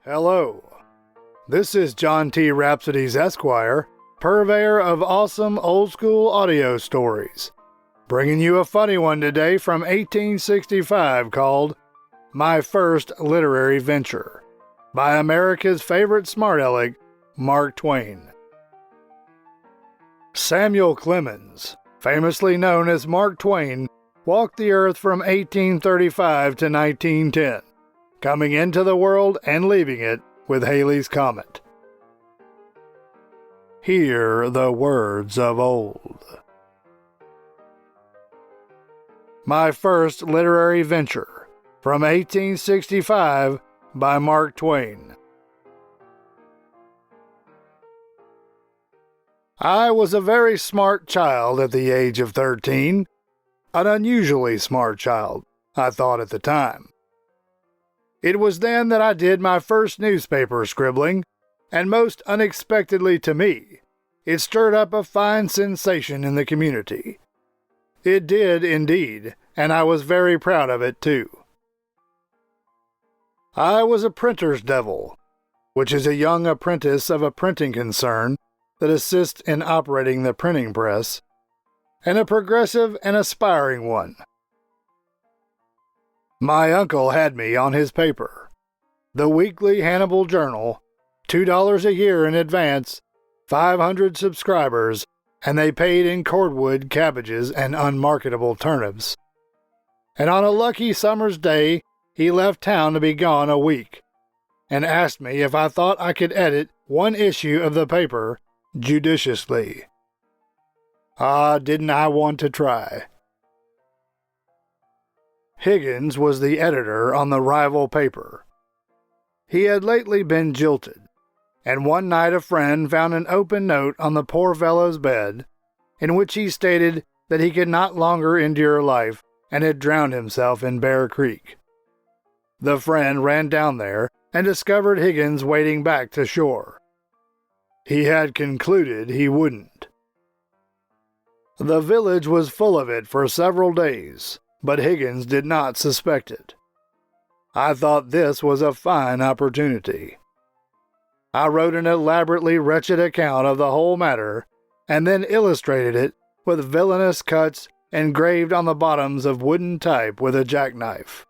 Hello. This is John T. Rhapsodes Esquire, purveyor of awesome old-school audio stories, bringing you a funny one today from 1865 called My First Literary Venture by America's favorite smart aleck, Mark Twain. Samuel Clemens, famously known as Mark Twain, walked the earth from 1835 to 1910, coming into the world and leaving it with Halley's Comet. Hear the words of old. My First Literary Venture, from 1865, by Mark Twain. I was a very smart child at the age of 13. An unusually smart child, I thought at the time. It was then that I did my first newspaper scribbling, and most unexpectedly to me, it stirred up a fine sensation in the community. It did indeed, and I was very proud of it too. I was a printer's devil, which is a young apprentice of a printing concern that assists in operating the printing press, and a progressive and aspiring one. My uncle had me on his paper, the Weekly Hannibal Journal, $2 a year in advance, 500 subscribers, and they paid in cordwood cabbages and unmarketable turnips. And on a lucky summer's day, he left town to be gone a week, and asked me if I thought I could edit one issue of the paper judiciously. Didn't I want to try? Higgins was the editor on the rival paper. He had lately been jilted, and one night a friend found an open note on the poor fellow's bed, in which he stated that he could not longer endure life and had drowned himself in Bear Creek. The friend ran down there and discovered Higgins wading back to shore. He had concluded he wouldn't. The village was full of it for several days, but Higgins did not suspect it. I thought this was a fine opportunity. I wrote an elaborately wretched account of the whole matter, and then illustrated it with villainous cuts engraved on the bottoms of wooden type with a jackknife.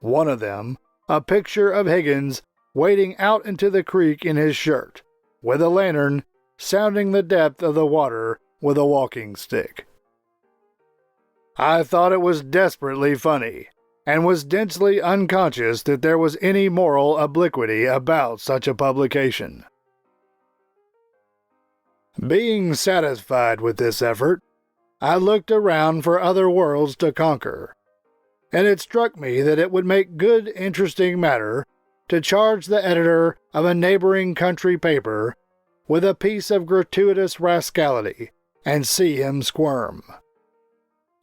One of them, a picture of Higgins wading out into the creek in his shirt, with a lantern, sounding the depth of the water with a walking stick. I thought it was desperately funny, and was densely unconscious that there was any moral obliquity about such a publication. Being satisfied with this effort, I looked around for other worlds to conquer, and it struck me that it would make good, interesting matter to charge the editor of a neighboring country paper with a piece of gratuitous rascality and see him squirm.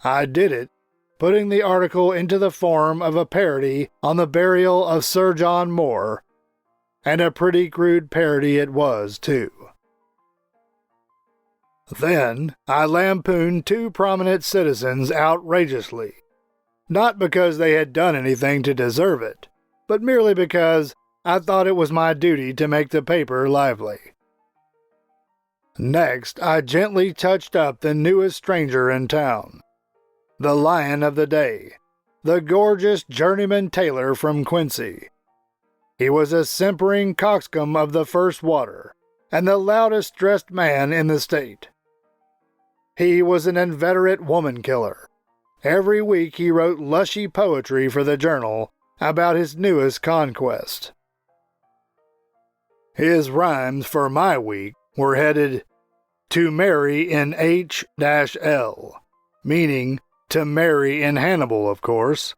I did it, putting the article into the form of a parody on the burial of Sir John Moore, and a pretty crude parody it was, too. Then I lampooned two prominent citizens outrageously, not because they had done anything to deserve it, but merely because I thought it was my duty to make the paper lively. Next, I gently touched up the newest stranger in town, the lion of the day, the gorgeous journeyman tailor from Quincy. He was a simpering coxcomb of the first water, and the loudest dressed man in the state. He was an inveterate woman-killer. Every week he wrote lushy poetry for the Journal about his newest conquest. His rhymes for my week were headed, "To marry in H-L," meaning to marry in Hannibal, of course.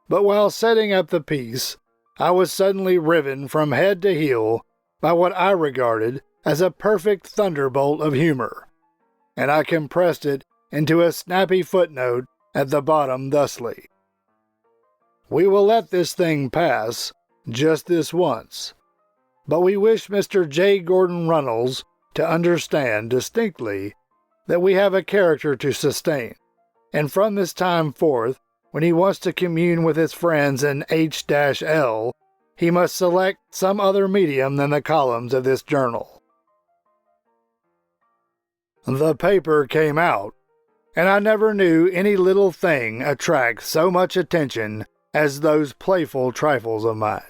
But while setting up the piece, I was suddenly riven from head to heel by what I regarded as a perfect thunderbolt of humor, and I compressed it into a snappy footnote at the bottom thusly: "We will let this thing pass, just this once, but we wish Mr. J. Gordon Runnels to understand distinctly that we have a character to sustain, and from this time forth, when he wants to commune with his friends in H-L, he must select some other medium than the columns of this journal. The paper came out, and I never knew any little thing attract so much attention as those playful trifles of mine.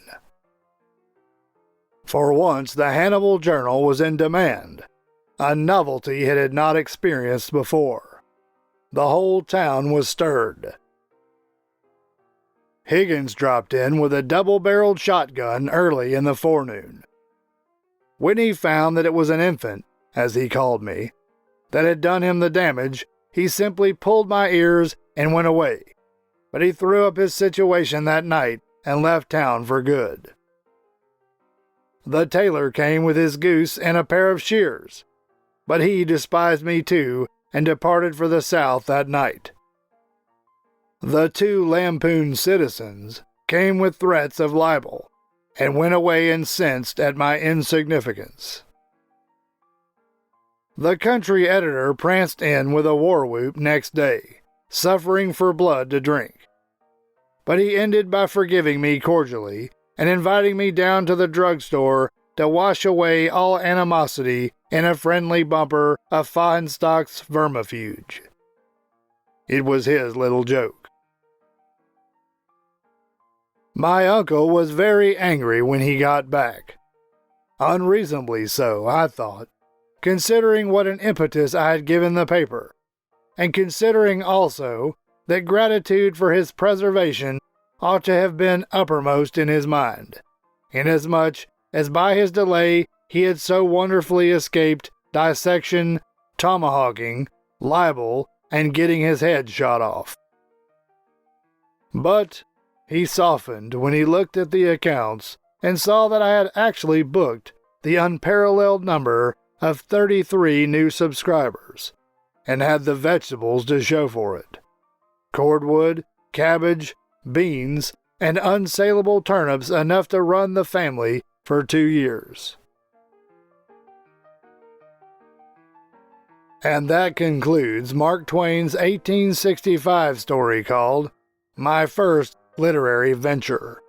For once, the Hannibal Journal was in demand, a novelty it had not experienced before. The whole town was stirred. Higgins dropped in with a double-barreled shotgun early in the forenoon. When he found that it was an infant, as he called me, that had done him the damage, he simply pulled my ears and went away. But he threw up his situation that night and left town for good. The tailor came with his goose and a pair of shears, but he despised me too and departed for the south that night. The two lampooned citizens came with threats of libel and went away incensed at my insignificance. The country editor pranced in with a war whoop next day, suffering for blood to drink. But he ended by forgiving me cordially and inviting me down to the drugstore to wash away all animosity in a friendly bumper of Feinstock's vermifuge. It was his little joke. My uncle was very angry when he got back. Unreasonably so, I thought, considering what an impetus I had given the paper, and considering also that gratitude for his preservation ought to have been uppermost in his mind, inasmuch as by his delay he had so wonderfully escaped dissection, tomahawking, libel, and getting his head shot off. But he softened when he looked at the accounts and saw that I had actually booked the unparalleled number of 33 new subscribers, and had the vegetables to show for it. Cordwood, cabbage, beans, and unsaleable turnips enough to run the family for 2 years. And that concludes Mark Twain's 1865 story called My First Literary Venture.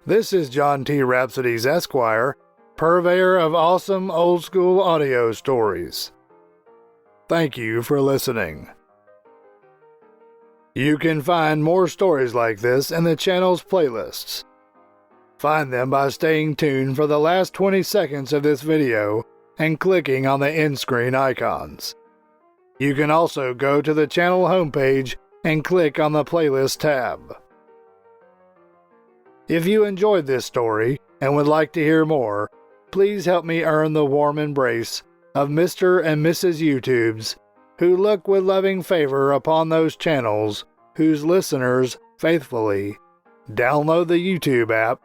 This is John T. Rhapsodes, Esquire, purveyor of awesome old-school audio stories. Thank you for listening. You can find more stories like this in the channel's playlists. Find them by staying tuned for the last 20 seconds of this video and clicking on the end-screen icons. You can also go to the channel homepage and click on the playlist tab. If you enjoyed this story and would like to hear more, please help me earn the warm embrace of Mr. and Mrs. YouTubes who look with loving favor upon those channels whose listeners faithfully download the YouTube app,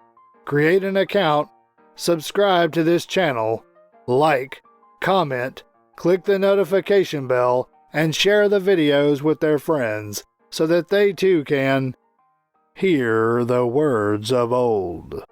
create an account, subscribe to this channel, like, comment, click the notification bell, and share the videos with their friends so that they too can hear the words of old.